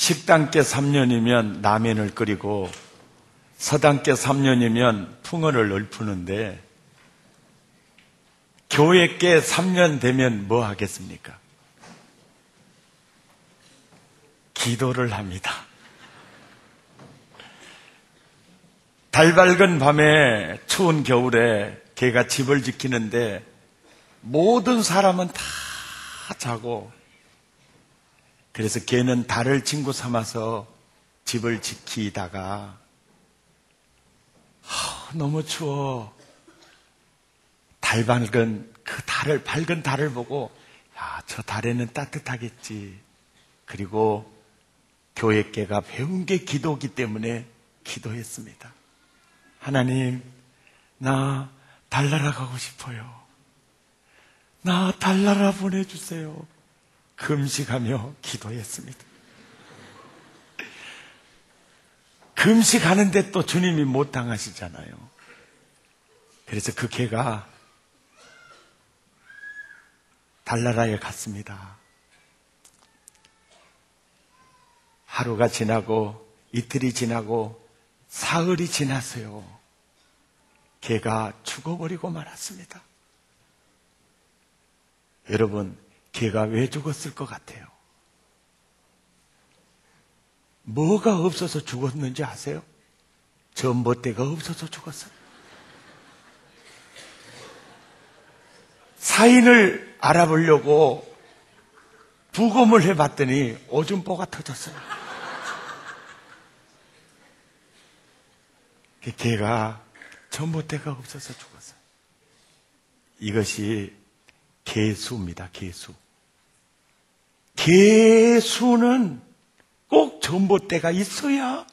식당께 3년이면 라면을 끓이고 서당께 3년이면 풍어를 읊푸는데 교회께 3년 되면 뭐 하겠습니까? 기도를 합니다. 달 밝은 밤에 추운 겨울에 개가 집을 지키는데 모든 사람은 다 자고, 그래서 개는 달을 친구 삼아서 집을 지키다가 너무 추워. 달 밝은 그 밝은 달을 보고 저 달에는 따뜻하겠지. 그리고 교회 개가 배운 게 기도이기 때문에 기도했습니다. 하나님, 나 달나라 가고 싶어요. 나 달나라 보내주세요. 금식하며 기도했습니다. 금식하는데 또 주님이 못 당하시잖아요. 그래서 그 개가 달나라에 갔습니다. 하루가 지나고 이틀이 지나고 사흘이 지났어요. 개가 죽어버리고 말았습니다. 여러분, 개가 왜 죽었을 것 같아요? 뭐가 없어서 죽었는지 아세요? 전봇대가 없어서 죽었어요. 사인을 알아보려고 부검을 해봤더니 오줌보가 터졌어요. 개가 전봇대가 없어서 죽었어요. 이것이 개수입니다. 개수. 개수는 꼭 전봇대가 있어야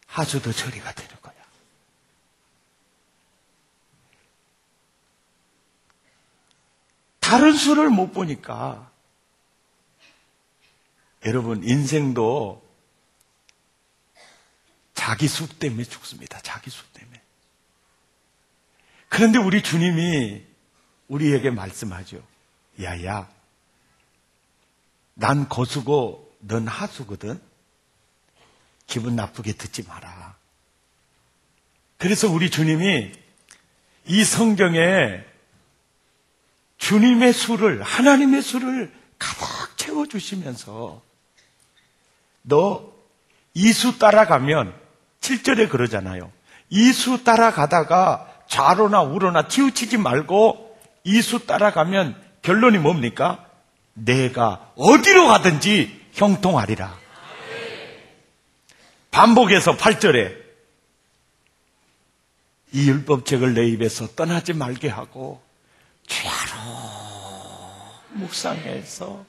하수도 처리가 되는 거야. 다른 수를 못 보니까 여러분, 인생도 자기 수 때문에 죽습니다. 자기 수 때문에. 그런데 우리 주님이 우리에게 말씀하죠. 야야, 난 고수고 넌 하수거든. 기분 나쁘게 듣지 마라. 그래서 우리 주님이 이 성경에 주님의 수를, 하나님의 수를 가득 채워주시면서 너 이 수 따라가면 7절에 그러잖아요. 이 수 따라가다가 좌로나 우로나 치우치지 말고 이 수 따라가면 결론이 뭡니까? 내가 어디로 가든지 형통하리라. 반복해서 8절에 이 율법책을 내 입에서 떠나지 말게 하고 주야로 묵상해서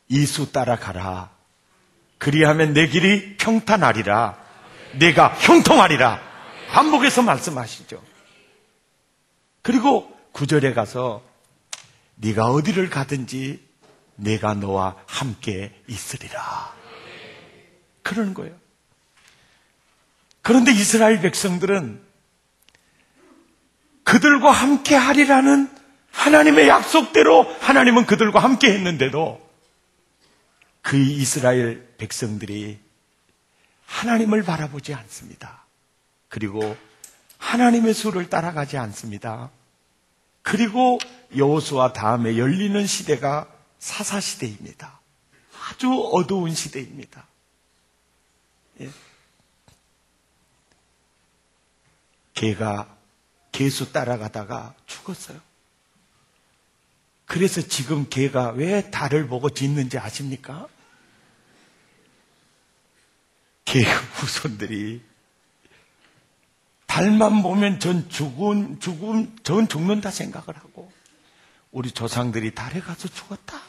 이수 따라가라. 그리하면 내 길이 평탄하리라. 내가 형통하리라. 반복해서 말씀하시죠. 그리고 9절에 가서 네가 어디를 가든지 내가 너와 함께 있으리라. 그러는 거예요. 그런데 이스라엘 백성들은 그들과 함께 하리라는 하나님의 약속대로 하나님은 그들과 함께 했는데도 그 이스라엘 백성들이 하나님을 바라보지 않습니다. 그리고 하나님의 수를 따라가지 않습니다. 그리고 여호수아 다음에 열리는 시대가 사사시대입니다. 아주 어두운 시대입니다. 예. 개가 개수 따라가다가 죽었어요. 그래서 지금 개가 왜 달을 보고 짖는지 아십니까? 개 후손들이 달만 보면 전 죽는다 생각을 하고 우리 조상들이 달에 가서 죽었다.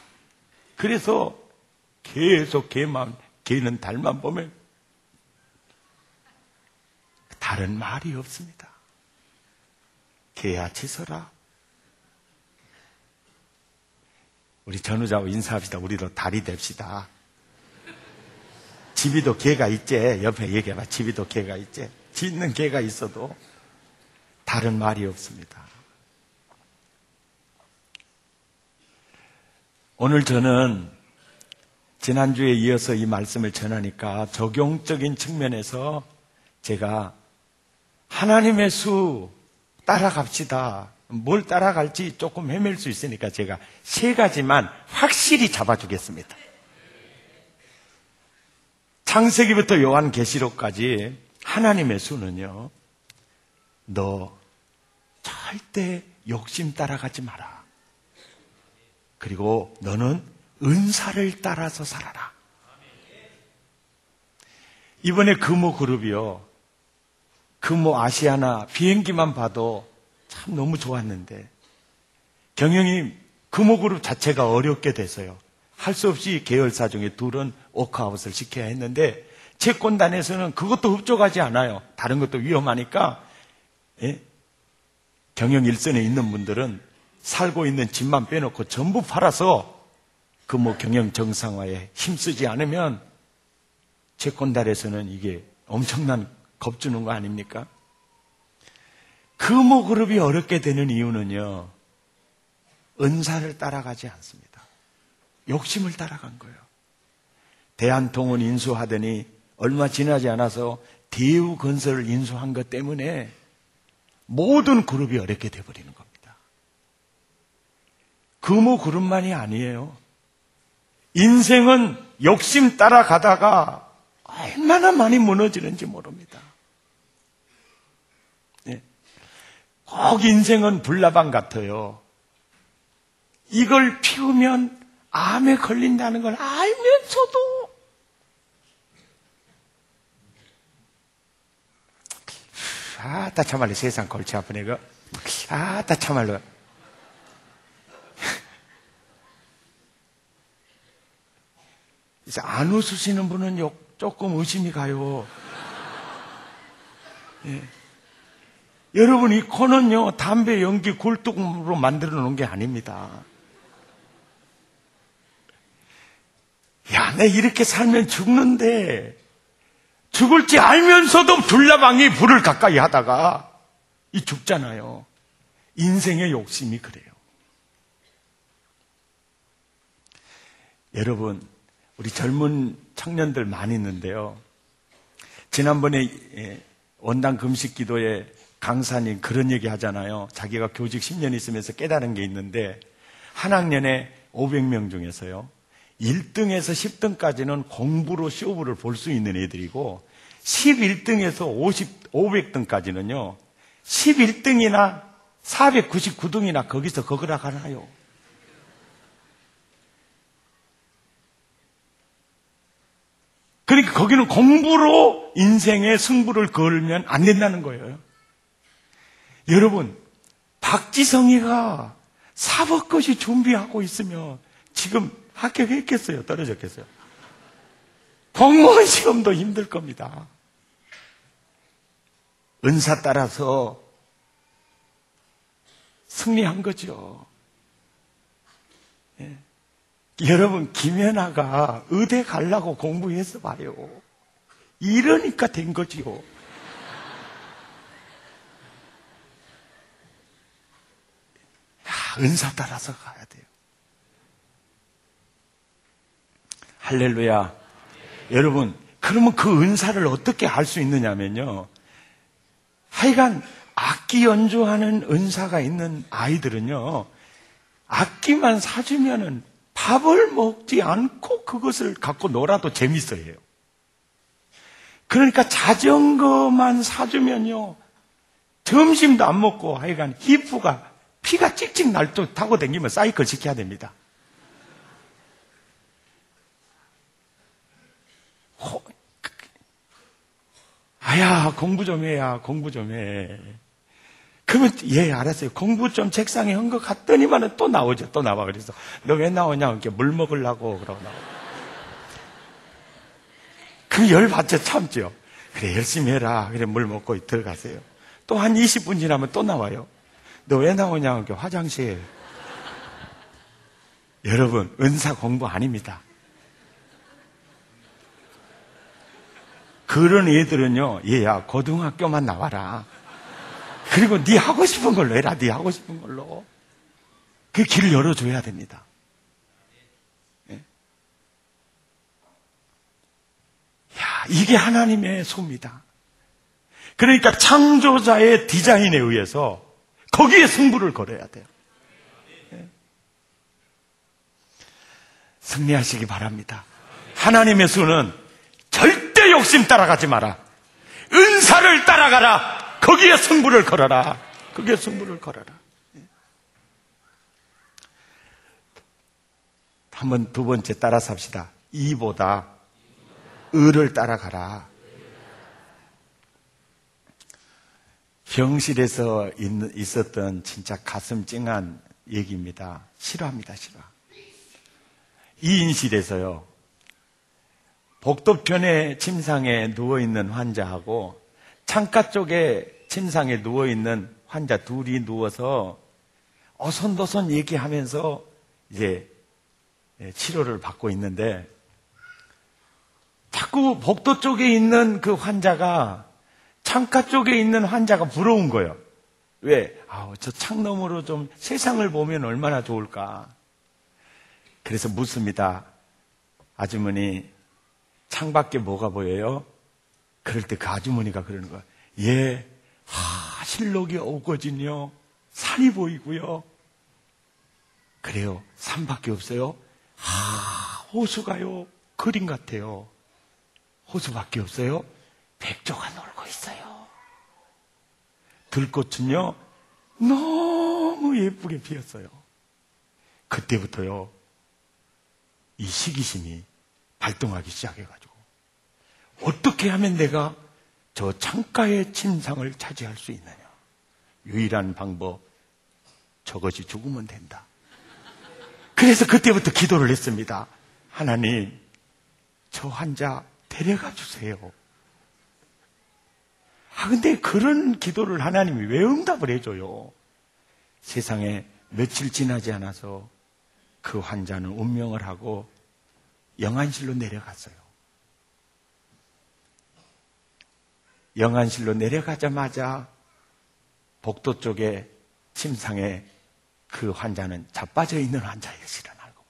그래서 계속 개는 달만 보면 다른 말이 없습니다. 개야 짖어라. 우리 전우자와 인사합시다. 우리도 달이 됩시다. 집에도 개가 있지. 옆에 얘기해봐. 집에도 개가 있지. 짖는 개가 있어도 다른 말이 없습니다. 오늘 저는 지난주에 이어서 이 말씀을 전하니까 적용적인 측면에서 제가 하나님의 수 따라갑시다. 뭘 따라갈지 조금 헤맬 수 있으니까 제가 3가지만 확실히 잡아주겠습니다. 창세기부터 요한계시록까지 하나님의 수는요, 너 절대 욕심 따라가지 마라. 그리고 너는 은사를 따라서 살아라. 이번에 금호그룹이요, 금호 아시아나 비행기만 봐도 참 너무 좋았는데 경영이 금호그룹 자체가 어렵게 돼서요, 할 수 없이 계열사 중에 2은 워크아웃을 시켜야 했는데 채권단에서는 그것도 흡족하지 않아요. 다른 것도 위험하니까. 예? 경영 일선에 있는 분들은 살고 있는 집만 빼놓고 전부 팔아서 금호 경영 정상화에 힘쓰지 않으면 채권단에서는 이게 엄청난 겁주는 거 아닙니까? 금호그룹이 어렵게 되는 이유는요, 은사를 따라가지 않습니다. 욕심을 따라간 거예요. 대한통운 인수하더니 얼마 지나지 않아서 대우건설을 인수한 것 때문에 모든 그룹이 어렵게 돼버리는 겁니다. 금호그룹만이 아니에요. 인생은 욕심 따라가다가 얼마나 많이 무너지는지 모릅니다. 네. 꼭 인생은 불나방 같아요. 이걸 피우면 암에 걸린다는 걸 알면서도 아따 참말로 세상 골치 아픈 애가 아따 참말로 그래서 안 웃으시는 분은 조금 의심이 가요. 예. 여러분, 이 코는요, 담배 연기 굴뚝으로 만들어 놓은 게 아닙니다. 야, 내 이렇게 살면 죽는데 죽을지 알면서도 불나방이 불을 가까이 하다가 이 죽잖아요. 인생의 욕심이 그래요. 여러분, 우리 젊은 청년들 많이 있는데요, 지난번에 원당 금식 기도에 강사님 그런 얘기 하잖아요. 자기가 교직 10년 있으면서 깨달은 게 있는데 한 학년에 500명 중에서요, 1등에서 10등까지는 공부로 시험을 볼 수 있는 애들이고 11등에서 500등까지는요 11등이나 499등이나 거기서 거기라 가나요. 그러니까 거기는 공부로 인생의 승부를 걸면 안 된다는 거예요. 여러분, 박지성이가 사법고시 준비하고 있으면 지금 합격했겠어요? 떨어졌겠어요? 공무원 시험도 힘들 겁니다. 은사 따라서 승리한 거죠. 예. 여러분, 김연아가 의대 가려고 공부해서 봐요. 이러니까 된 거지요. 은사 따라서 가야 돼요. 할렐루야. 여러분, 그러면 그 은사를 어떻게 할 수 있느냐면요, 하여간 악기 연주하는 은사가 있는 아이들은요, 악기만 사주면은 밥을 먹지 않고 그것을 갖고 놀아도 재밌어해요. 그러니까 자전거만 사주면요, 점심도 안 먹고 하여간 히프가 피가 찍찍 날 때 타고 다니면 사이클 시켜야 됩니다. 아야, 공부 좀 해야, 공부 좀 해. 그러면, 예, 알았어요. 공부 좀 책상에 한 것 같더니만은 또 나오죠. 또 나와. 그래서, 너 왜 나오냐? 이렇게 물 먹으려고, 그러고 나와. 그럼 열받쳐 참죠. 그래, 열심히 해라. 그래, 물 먹고 들어가세요. 또 한 20분 지나면 또 나와요. 너 왜 나오냐? 이렇게 화장실. 여러분, 은사 공부 아닙니다. 그런 애들은요, 얘야, 고등학교만 나와라. 그리고 네 하고 싶은 걸로 해라. 네 하고 싶은 걸로. 그 길을 열어줘야 됩니다. 이게 하나님의 소입니다. 그러니까 창조자의 디자인에 의해서 거기에 승부를 걸어야 돼요. 승리하시기 바랍니다. 하나님의 수는 절대 욕심 따라가지 마라. 은사를 따라가라. 거기에 승부를 걸어라. 거기에 승부를 걸어라. 한번 두 번째 따라서 합시다. 이보다 을을 따라가라. 병실에서 있었던 진짜 가슴 찡한 얘기입니다. 싫어합니다, 싫어. 이인실에서요, 복도편에 침상에 누워있는 환자하고 창가 쪽에 침상에 누워있는 환자 둘이 누워서 어선도선 얘기하면서 이제 치료를 받고 있는데, 자꾸 복도 쪽에 있는 그 환자가 창가 쪽에 있는 환자가 부러운 거예요. 왜? 저 창 너머로 좀 세상을 보면 얼마나 좋을까. 그래서 묻습니다. 아주머니, 창밖에 뭐가 보여요? 그럴 때 그 아주머니가 그러는 거예요. 예, 실록이 오거든요. 산이 보이고요. 그래요. 산밖에 없어요? 호수가요. 그림 같아요. 호수밖에 없어요? 백조가 놀고 있어요. 들꽃은요, 너무 예쁘게 피었어요. 그때부터요, 이 시기심이 발동하기 시작해가지고, 어떻게 하면 내가 저 창가의 침상을 차지할 수 있느냐. 유일한 방법, 저것이 죽으면 된다. 그래서 그때부터 기도를 했습니다. 하나님, 저 환자 데려가 주세요. 근데 그런 기도를 하나님이 왜 응답을 해줘요? 세상에 며칠 지나지 않아서 그 환자는 운명을 하고 영안실로 내려갔어요. 영안실로 내려가자마자 복도 쪽에 침상에 그 환자는 자빠져 있는 환자예요. 실어나고.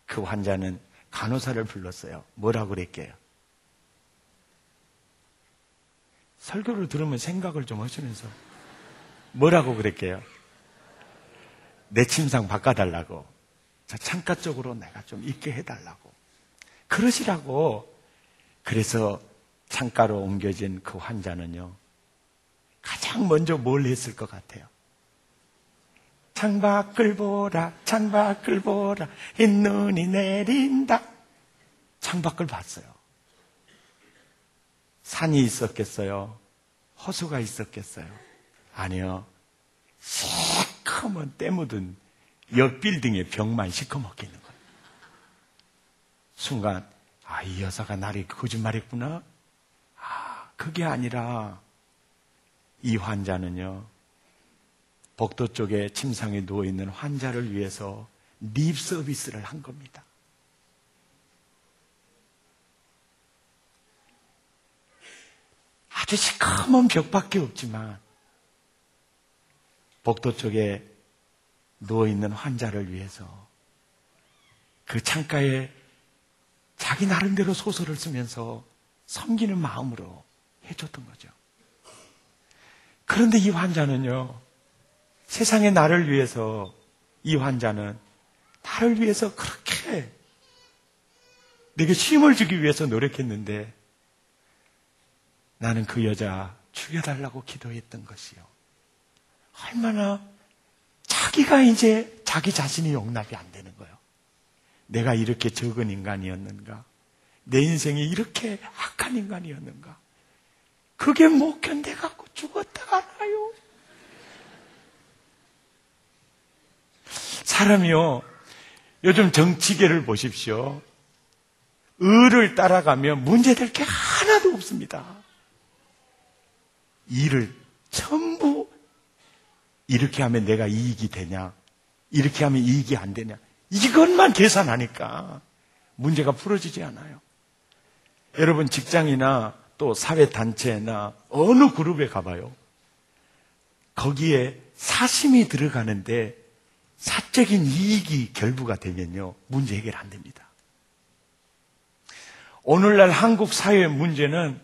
그 환자는 간호사를 불렀어요. 뭐라고 그랬게요? 설교를 들으면 생각을 좀 하시면서 뭐라고 그랬게요? 내 침상 바꿔달라고. 저 창가 쪽으로 내가 좀 있게 해달라고. 그러시라고. 그래서 창가로 옮겨진 그 환자는요, 가장 먼저 뭘 했을 것 같아요? 창밖을 보라, 창밖을 보라, 흰눈이 내린다. 창밖을 봤어요. 산이 있었겠어요? 호수가 있었겠어요? 아니요. 시커먼 때 묻은 옆 빌딩의 벽만 시커멓게 있는 거예요. 순간, 이 여자가 나를 거짓말했구나? 그게 아니라 이 환자는요, 복도 쪽에 침상에 누워있는 환자를 위해서 립 서비스를 한 겁니다. 아주 시커먼 벽밖에 없지만 복도 쪽에 누워있는 환자를 위해서 그 창가에 자기 나름대로 소설을 쓰면서 섬기는 마음으로 해줬던 거죠. 그런데 이 환자는요, 세상에 나를 위해서, 이 환자는 나를 위해서 그렇게 내게 쉼을 주기 위해서 노력했는데 나는 그 여자 죽여달라고 기도했던 것이요. 얼마나 자기가 이제 자기 자신이 용납이 안 되는 거예요. 내가 이렇게 적은 인간이었는가? 내 인생이 이렇게 악한 인간이었는가? 그게 못 견뎌갖고 죽었다가 나요. 사람이요, 요즘 정치계를 보십시오. 을을 따라가면 문제될 게 하나도 없습니다. 일을 전부 이렇게 하면 내가 이익이 되냐, 이렇게 하면 이익이 안 되냐, 이것만 계산하니까 문제가 풀어지지 않아요. 여러분 직장이나 또 사회단체나 어느 그룹에 가봐요. 거기에 사심이 들어가는데 사적인 이익이 결부가 되면요, 문제 해결 안 됩니다. 오늘날 한국 사회의 문제는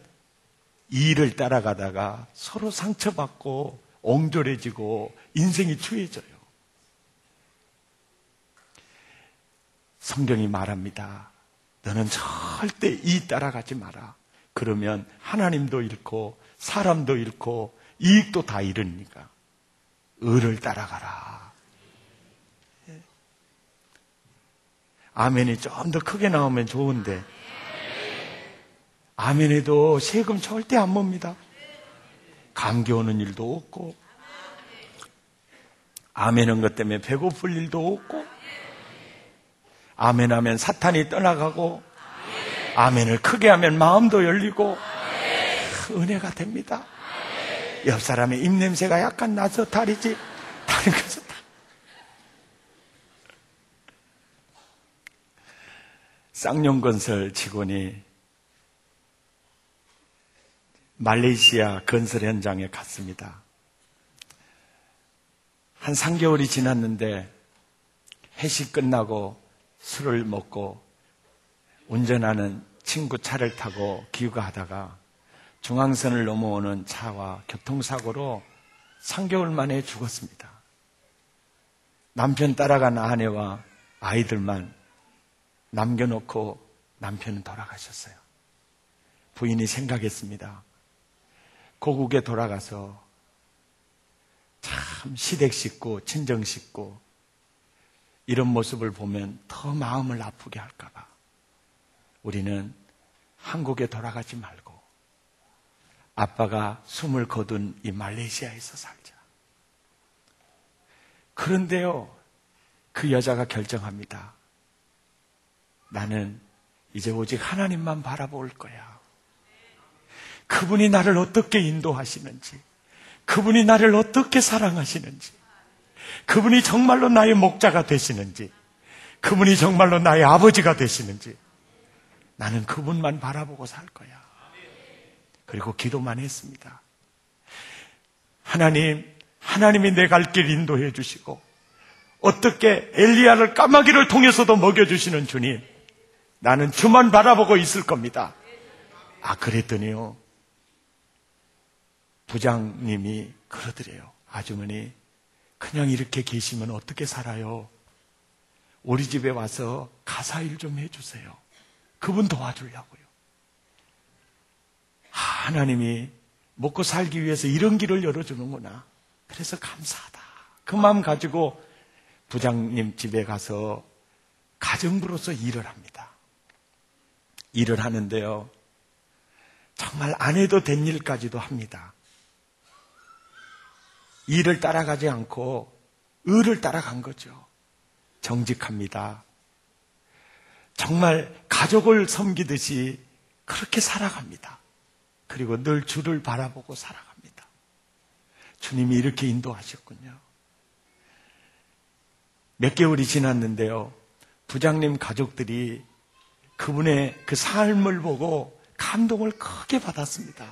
일을 따라가다가 서로 상처받고 옹졸해지고 인생이 추해져요. 성경이 말합니다. 너는 절대 이 따라가지 마라. 그러면 하나님도 잃고 사람도 잃고 이익도 다 잃으니까 의를 따라가라. 아멘이 좀 더 크게 나오면 좋은데 아멘에도 세금 절대 안 멉니다. 감기 오는 일도 없고 아멘한 것 때문에 배고플 일도 없고 아멘하면 사탄이 떠나가고 아멘을 크게 하면 마음도 열리고 은혜가 됩니다. 옆 사람의 입냄새가 약간 나서 다르지 다른 것은 다. 쌍용건설 직원이 말레이시아 건설 현장에 갔습니다. 한 3개월이 지났는데 회식 끝나고 술을 먹고 운전하는 친구 차를 타고 귀가하다가 중앙선을 넘어오는 차와 교통사고로 3개월 만에 죽었습니다. 남편 따라간 아내와 아이들만 남겨놓고 남편은 돌아가셨어요. 부인이 생각했습니다. 고국에 돌아가서 참 시댁 식구, 친정 식구 이런 모습을 보면 더 마음을 아프게 할까봐 우리는 한국에 돌아가지 말고 아빠가 숨을 거둔 이 말레이시아에서 살자. 그런데요, 그 여자가 결정합니다. 나는 이제 오직 하나님만 바라볼 거야. 그분이 나를 어떻게 인도하시는지, 그분이 나를 어떻게 사랑하시는지, 그분이 정말로 나의 목자가 되시는지, 그분이 정말로 나의 아버지가 되시는지 나는 그분만 바라보고 살 거야. 그리고 기도만 했습니다. 하나님이 내 갈 길 인도해 주시고 어떻게 엘리야를 까마귀를 통해서도 먹여주시는 주님, 나는 주만 바라보고 있을 겁니다. 그랬더니요, 부장님이 그러더래요. 아주머니, 그냥 이렇게 계시면 어떻게 살아요? 우리 집에 와서 가사일 좀 해주세요. 그분 도와주려고요. 하나님이 먹고 살기 위해서 이런 길을 열어주는구나. 그래서 감사하다. 그 마음 가지고 부장님 집에 가서 가정부로서 일을 합니다. 일을 하는데요, 정말 안 해도 된 일까지도 합니다. 일을 따라가지 않고 의를 따라간 거죠. 정직합니다. 정말 가족을 섬기듯이 그렇게 살아갑니다. 그리고 늘 주를 바라보고 살아갑니다. 주님이 이렇게 인도하셨군요. 몇 개월이 지났는데요, 부장님 가족들이 그분의 그 삶을 보고 감동을 크게 받았습니다.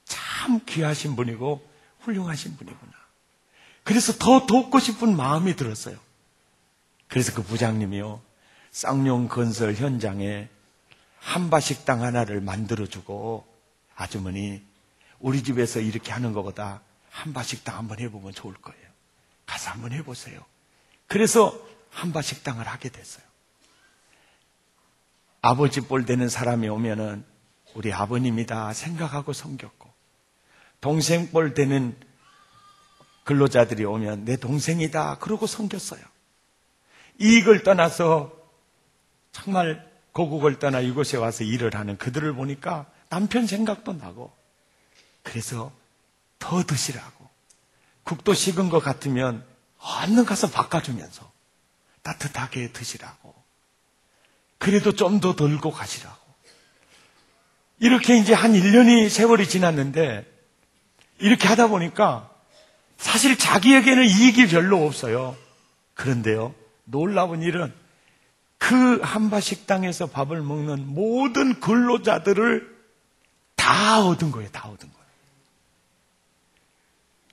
참 귀하신 분이고 훌륭하신 분이구나. 그래서 더 돕고 싶은 마음이 들었어요. 그래서 그 부장님이요, 쌍용 건설 현장에 한바식당 하나를 만들어주고, 아주머니, 우리 집에서 이렇게 하는 것보다 한바식당 한번 해보면 좋을 거예요. 가서 한번 해보세요. 그래서 한바식당을 하게 됐어요. 아버지 볼 되는 사람이 오면은 우리 아버님이다 생각하고 섬겼고, 동생 볼 되는 근로자들이 오면 내 동생이다 그러고 섬겼어요. 이익을 떠나서 정말 고국을 떠나 이곳에 와서 일을 하는 그들을 보니까 남편 생각도 나고, 그래서 더 드시라고, 국도 식은 것 같으면 얼른 가서 바꿔주면서 따뜻하게 드시라고, 그래도 좀 더 들고 가시라고. 이렇게 이제 한 1년이 세월이 지났는데, 이렇게 하다 보니까 사실 자기에게는 이익이 별로 없어요. 그런데요, 놀라운 일은 그 한바식당에서 밥을 먹는 모든 근로자들을 다 얻은 거예요. 다 얻은 거예요.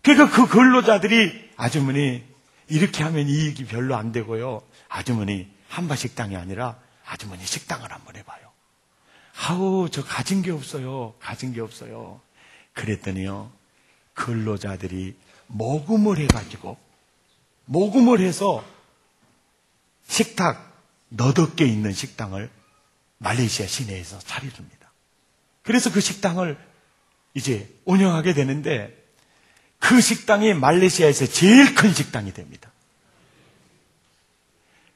그러니까 그 근로자들이, 아주머니 이렇게 하면 이익이 별로 안 되고요, 아주머니 한바식당이 아니라 아주머니 식당을 한번 해봐요. 아우, 저 가진 게 없어요. 가진 게 없어요. 그랬더니요, 근로자들이 모금을 해가지고, 모금을 해서 식탁, 너덕게 있는 식당을 말레이시아 시내에서 차려줍니다. 그래서 그 식당을 이제 운영하게 되는데, 그 식당이 말레이시아에서 제일 큰 식당이 됩니다.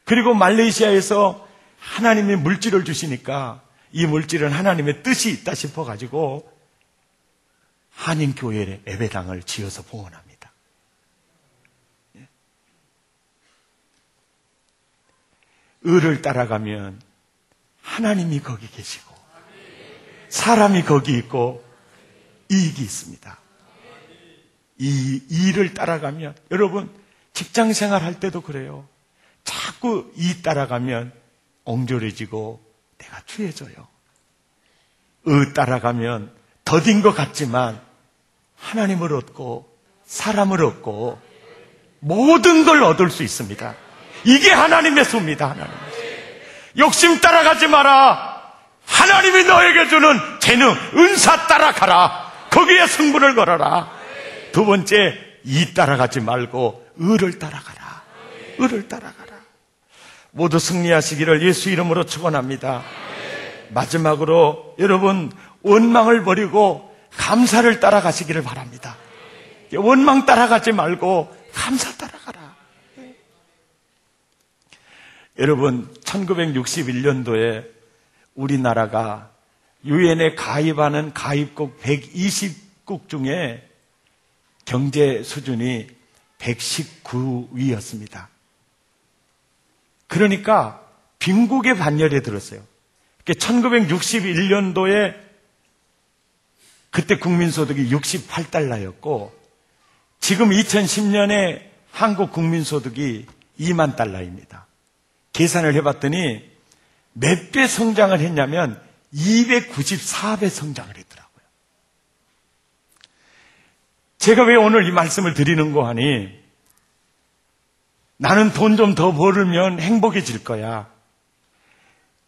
그리고 말레이시아에서 하나님이 물질을 주시니까 이 물질은 하나님의 뜻이 있다 싶어가지고 한인교회 예배당을 지어서 봉헌합니다. 을을 따라가면 하나님이 거기 계시고 사람이 거기 있고 이익이 있습니다. 이 일을 따라가면, 여러분 직장 생활할 때도 그래요. 자꾸 이 따라가면 옹졸해지고 내가 추해져요. 따라가면 더딘 것 같지만 하나님을 얻고 사람을 얻고 모든 걸 얻을 수 있습니다. 이게 하나님의 수입니다. 하나님의 수. 욕심 따라가지 마라. 하나님이 너에게 주는 재능, 은사 따라가라. 거기에 승부를 걸어라. 두 번째, 이 따라가지 말고 을을 따라가라. 을을 따라가라. 모두 승리하시기를 예수 이름으로 축원합니다. 마지막으로 여러분, 원망을 버리고 감사를 따라가시기를 바랍니다. 원망 따라가지 말고 감사 따라가라. 여러분, 1961년도에 우리나라가 유엔에 가입하는 가입국 120국 중에 경제 수준이 119위였습니다. 그러니까 빈국의 반열에 들었어요. 1961년도에 그때 국민소득이 68달러였고 지금 2010년에 한국 국민소득이 2만 달러입니다. 계산을 해봤더니 몇 배 성장을 했냐면 294배 성장을 했더라고요. 제가 왜 오늘 이 말씀을 드리는 거 하니, 나는 돈 좀 더 벌면 행복해질 거야.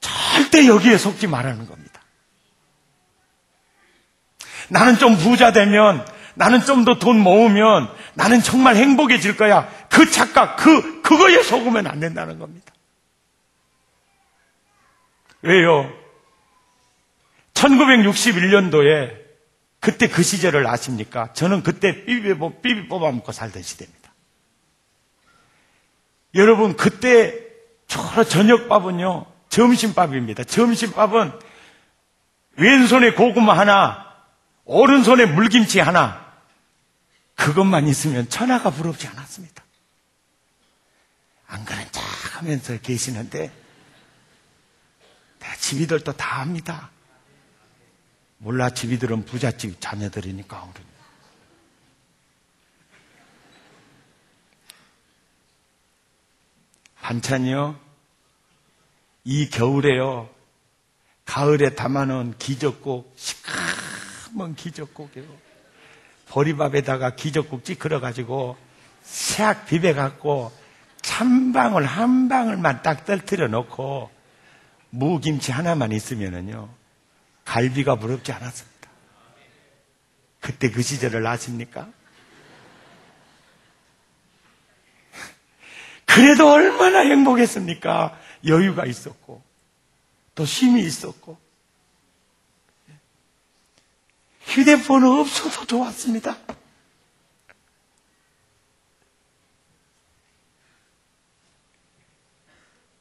절대 여기에 속지 말라는 겁니다. 나는 좀 부자 되면, 나는 좀 더 돈 모으면 나는 정말 행복해질 거야. 그 착각, 그거에 속으면 안 된다는 겁니다. 왜요? 1961년도에 그때 그 시절을 아십니까? 저는 그때 삐비 뽑아먹고 살던 시대입니다. 여러분, 그때 저녁밥은요, 점심밥입니다. 점심밥은 왼손에 고구마 하나, 오른손에 물김치 하나, 그것만 있으면 천하가 부럽지 않았습니다. 안 그런 척 하면서 계시는데 내 집이들도 다 압니다. 몰라, 집이들은 부잣집 자녀들이니까. 반찬이요, 이 겨울에요, 가을에 담아놓은 기적국, 시커먼 기적국이요, 보리밥에다가 기적국 찌그러가지고 샥 비벼갖고 찬방울 한 방울만 딱 떨어뜨려 놓고 무김치 하나만 있으면은요, 갈비가 부럽지 않았습니다. 그때 그 시절을 아십니까? 그래도 얼마나 행복했습니까? 여유가 있었고 또 쉼이 있었고 휴대폰 없어도 좋았습니다.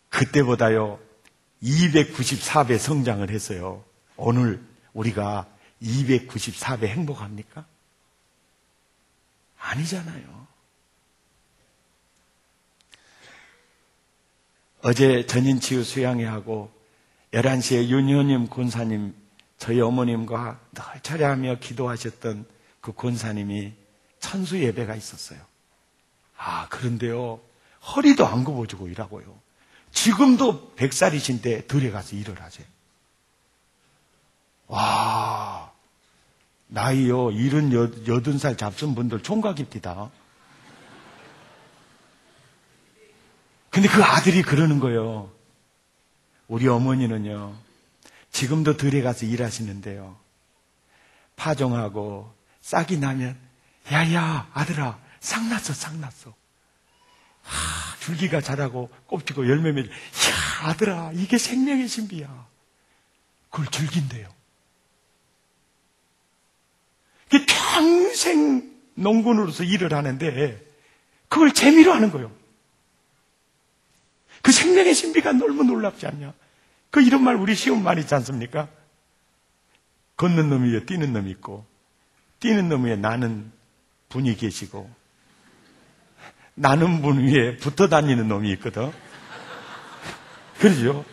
그때보다요 294배 성장을 했어요. 오늘 우리가 294배 행복합니까? 아니잖아요. 어제 전인치유 수양회하고 11시에 윤효님 권사님, 저희 어머님과 늘 철야하며 기도하셨던 그 권사님이 천수 예배가 있었어요. 그런데요, 허리도 안 굽어주고 일하고요. 지금도 100살이신데 들에 가서 일을 하세요. 와, 나이요 78살 잡순 분들 총각입니다. 근데 그 아들이 그러는 거예요. 우리 어머니는요, 지금도 들에 가서 일하시는데요. 파종하고 싹이 나면 야야 아들아 싹 났어 싹 났어. 줄기가 자라고 꼽히고 열매 맺어. 야 아들아 이게 생명의 신비야. 그걸 즐긴대요. 이게 평생 농군으로서 일을 하는데 그걸 재미로 하는 거예요. 그 생명의 신비가 너무 놀랍지 않냐? 그 이런 말 우리 쉬운 말 있지 않습니까? 걷는 놈 위에 뛰는 놈이 있고 뛰는 놈 위에 나는 분이 계시고 나는 분 위에 붙어 다니는 놈이 있거든. 그러죠?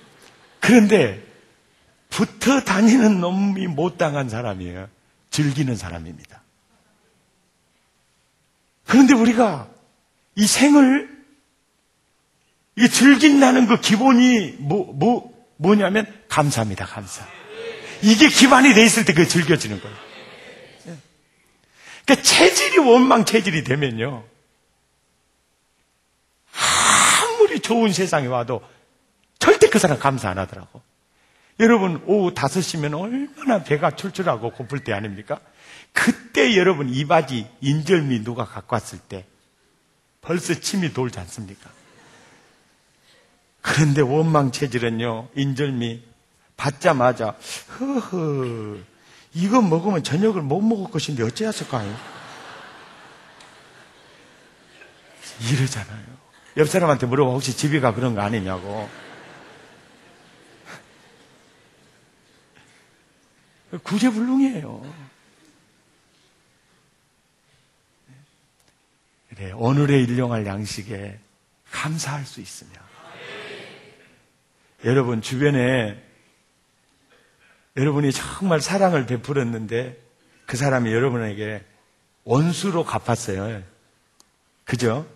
그런데 붙어 다니는 놈이 못 당한 사람이에요. 즐기는 사람입니다. 그런데 우리가 이 생을 이 즐긴다는 그 기본이 뭐냐면 감사합니다. 감사. 이게 기반이 돼 있을 때 그게 즐겨지는 거예요. 그러니까 체질이 원망 체질이 되면요. 아무리 좋은 세상에 와도 절대 그 사람 감사 안 하더라고. 여러분 오후 5시면 얼마나 배가 출출하고 고플 때 아닙니까? 그때 여러분 이 바지 인절미 누가 갖고 왔을 때 벌써 침이 돌지 않습니까? 그런데 원망 체질은요, 인절미 받자마자 허허 이거 먹으면 저녁을 못 먹을 것인데 어찌했을까요? 이러잖아요. 옆 사람한테 물어봐 혹시 집이가 그런 거 아니냐고. 구제불능이에요. 그래, 오늘의 일용할 양식에 감사할 수 있으며 여러분 주변에 여러분이 정말 사랑을 베풀었는데 그 사람이 여러분에게 원수로 갚았어요. 그죠?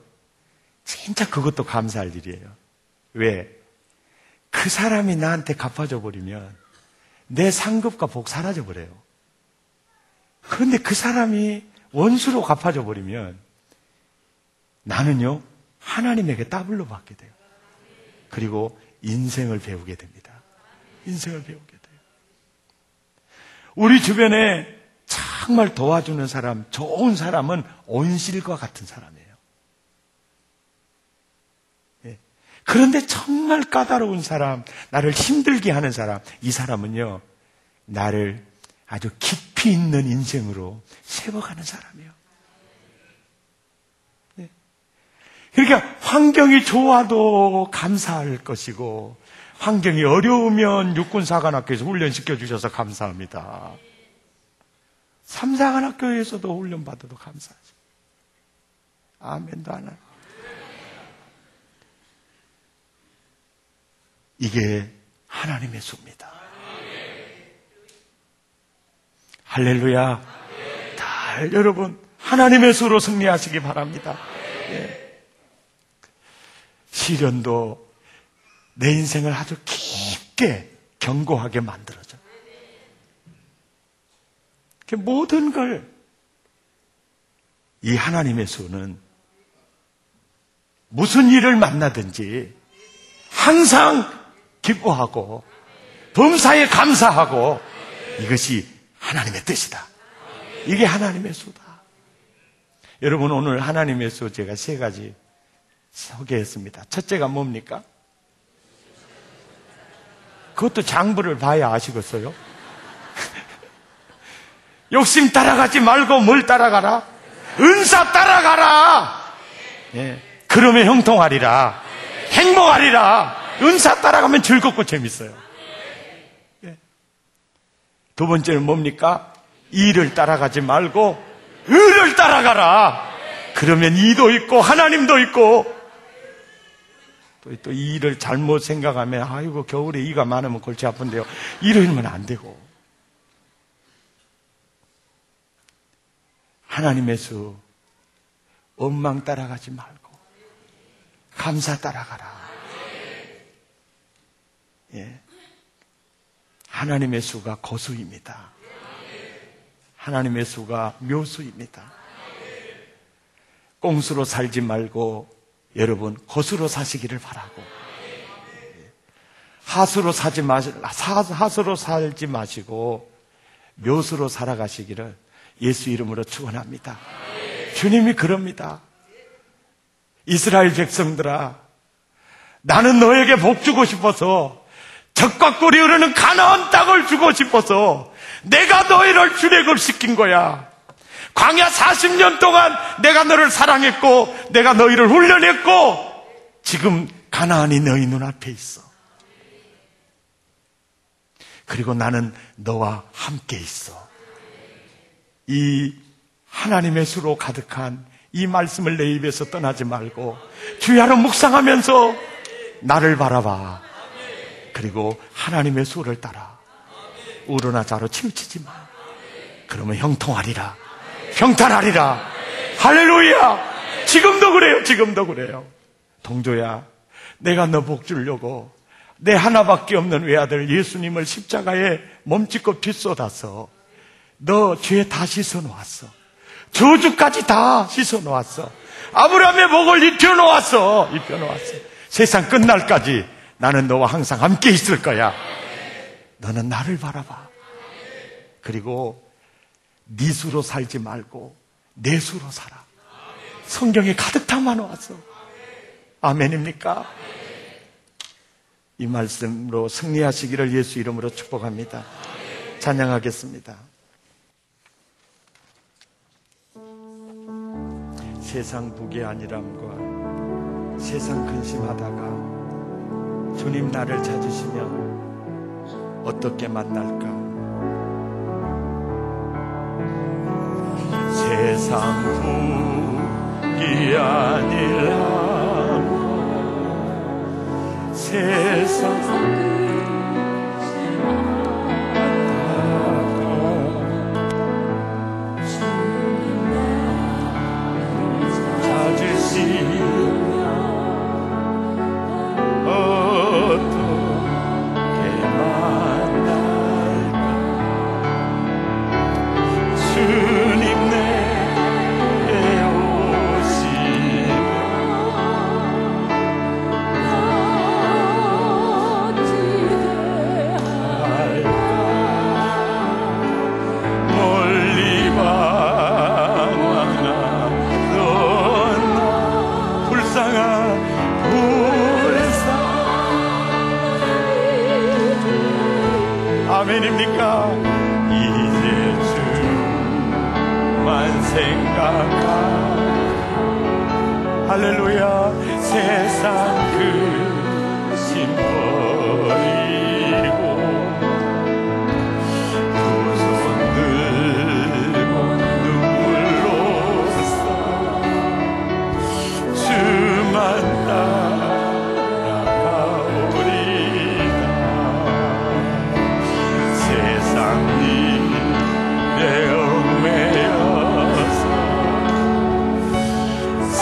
진짜 그것도 감사할 일이에요. 왜? 그 사람이 나한테 갚아줘 버리면 내 상급과 복 사라져 버려요. 그런데 그 사람이 원수로 갚아줘 버리면 나는요 하나님에게 더블로 받게 돼요. 그리고 인생을 배우게 됩니다. 인생을 배우게 돼요. 우리 주변에 정말 도와주는 사람, 좋은 사람은 온실과 같은 사람이에요. 예. 그런데 정말 까다로운 사람, 나를 힘들게 하는 사람, 이 사람은요, 나를 아주 깊이 있는 인생으로 세워가는 사람이에요. 예. 그러니까 환경이 좋아도 감사할 것이고, 환경이 어려우면 육군사관학교에서 훈련시켜 주셔서 감사합니다. 삼사관학교에서도 훈련받아도 감사하죠. 아멘도 안 하고. 이게 하나님의 수입니다. 할렐루야. 다 여러분 하나님의 수로 승리하시기 바랍니다. 예. 시련도 내 인생을 아주 깊게 견고하게 만들어줘. 모든 걸 이 하나님의 수는 무슨 일을 만나든지 항상 기뻐하고 범사에 감사하고 이것이 하나님의 뜻이다. 이게 하나님의 수다. 여러분 오늘 하나님의 수 제가 3가지 소개했습니다. 첫째가 뭡니까? 그것도 장부를 봐야 아시겠어요? 욕심 따라가지 말고 뭘 따라가라? 은사 따라가라! 예. 그러면 형통하리라. 행복하리라. 은사 따라가면 즐겁고 재밌어요. 예. 두 번째는 뭡니까? 일을 따라가지 말고 의를 따라가라. 그러면 이도 있고 하나님도 있고 또 이 일을 잘못 생각하면 아이고 겨울에 이가 많으면 골치 아픈데요. 이러면 안 되고 하나님의 수 원망 따라가지 말고 감사 따라가라. 예. 하나님의 수가 거수입니다. 하나님의 수가 묘수입니다. 꽁수로 살지 말고 여러분 거수로 사시기를 바라고 하수로 살지 마시고 묘수로 살아가시기를 예수 이름으로 축원합니다. 주님이 그럽니다. 이스라엘 백성들아, 나는 너에게 복 주고 싶어서, 젖과 꿀이 흐르는 가나안 땅을 주고 싶어서 내가 너희를 출애굽 시킨 거야. 광야 40년 동안 내가 너를 사랑했고 내가 너희를 훈련했고 지금 가나안이 너희 눈앞에 있어. 그리고 나는 너와 함께 있어. 이 하나님의 수로 가득한 이 말씀을 내 입에서 떠나지 말고 주야로 묵상하면서 나를 바라봐. 그리고 하나님의 수를 따라. 우로나 좌로 치우치지 마. 그러면 형통하리라. 평탄하리라. 할렐루야. 지금도 그래요. 지금도 그래요. 동조야, 내가 너 복 주려고 내 하나밖에 없는 외아들 예수님을 십자가에 몸짓고 피 쏟아서 너 죄 다 씻어놓았어. 저주까지 다 씻어놓았어. 아브라함의 복을 입혀놓았어. 세상 끝날까지 나는 너와 항상 함께 있을 거야. 너는 나를 바라봐. 그리고 네 수로 살지 말고 내 수로 살아. 성경에 가득 담아놓았어. 아멘입니까? 이 말씀으로 승리하시기를 예수 이름으로 축복합니다. 찬양하겠습니다. 세상 부귀 안일함과 세상 근심하다가 주님 나를 찾으시면 어떻게 만날까? 세상 부귀 안일함과 세상 아멘입니까? 이제 주만 생각하. 할렐루야. 세상 근심 버리고 두 손 들고 눈물로써 주만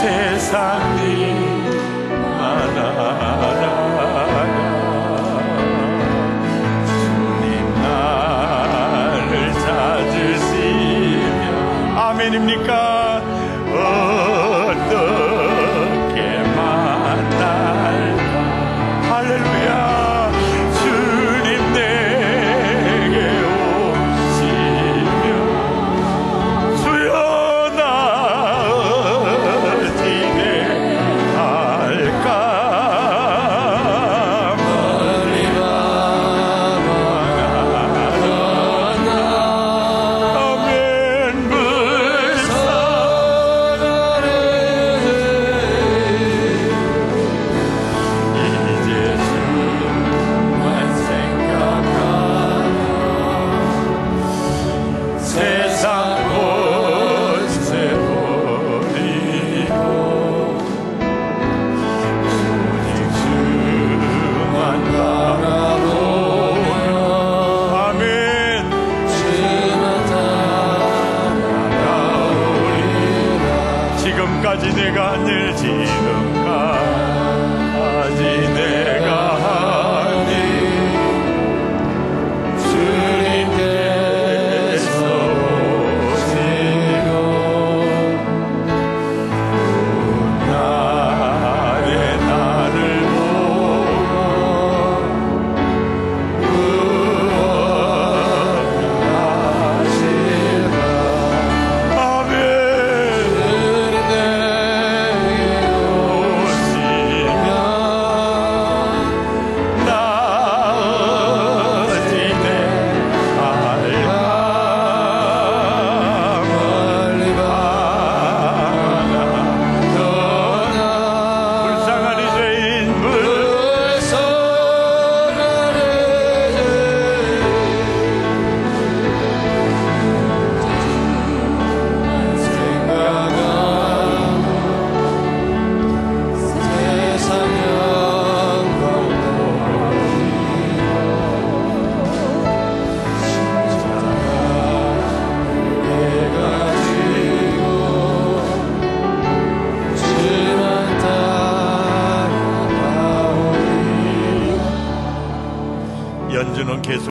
세상이 많아가 연주는 계속